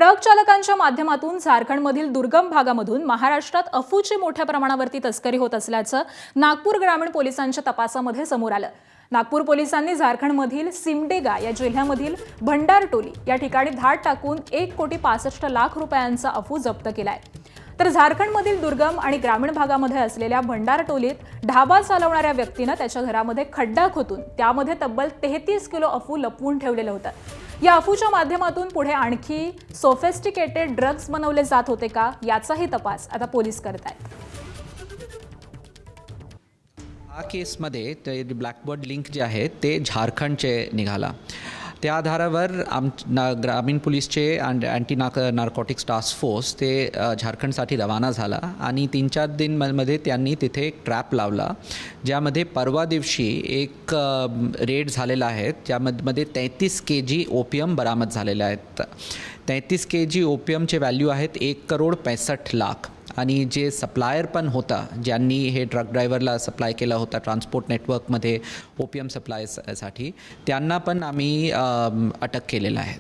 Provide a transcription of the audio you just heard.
Truck चालकांच्या माध्यमातून झारखंडमधील दुर्गम भागामधून महाराष्ट्रात अफूची मोठ्या प्रमाणावरती तस्करी होत असल्याचं नागपूर ग्रामीण पोलिसांच्या तपासामध्ये समोर आलं। नागपूर पोलिसांनी झारखंडमधील सिमडेगा या जिल्ह्यामधील भंडारटोली या ठिकाणी धाड टाकून 1,65,00,000 रुपयांचा अफू जप्त केलाय। तर झारखंडमधील दुर्गम आणि ग्रामीण भागामध्ये असलेल्या भंडारटोलीत ढाबा चालवणाऱ्या व्यक्तीने त्याच्या घरामध्ये खड्डा खोदून त्यामध्ये तब्बल 33 किलो अफू लपवून ठेवलेलं होतं। या अफूच्या माध्यमातून पुढे आणखी सोफिस्टिकेटेड ड्रग्ज बनवले जात होते का याचाही तपास आता पोलीस करत आहेत। हा केसमध्ये ते ब्लॅकबर्ड लिंक जे आहे ते झारखंडचे निघाला। त्या आधारावर ग्रामीण पोलीसचे अँटी नार्कोटिक्स टास्क फोर्स ते झारखंडसाठी रवाना झाला आणि 3-4 दिनमध्ये त्यांनी तिथे एक ट्रॅप लावला, ज्यामध्ये परवा दिवशी एक रेड झालेला आहे, ज्यामध्ये 33 kg ओपियम बरामद झालेले आहेत। 33 kg ओपियमचे व्हॅल्यू आहेत 1,65,00,000 आणि जे सप्लायर पण होता, ज्यांनी हे ट्रक ड्रायव्हरला सप्लाय केला होता ट्रान्सपोर्ट नेटवर्कमध्ये ओपियम सप्लायसाठी, त्यांना पण आम्ही अटक केलेलं आहे।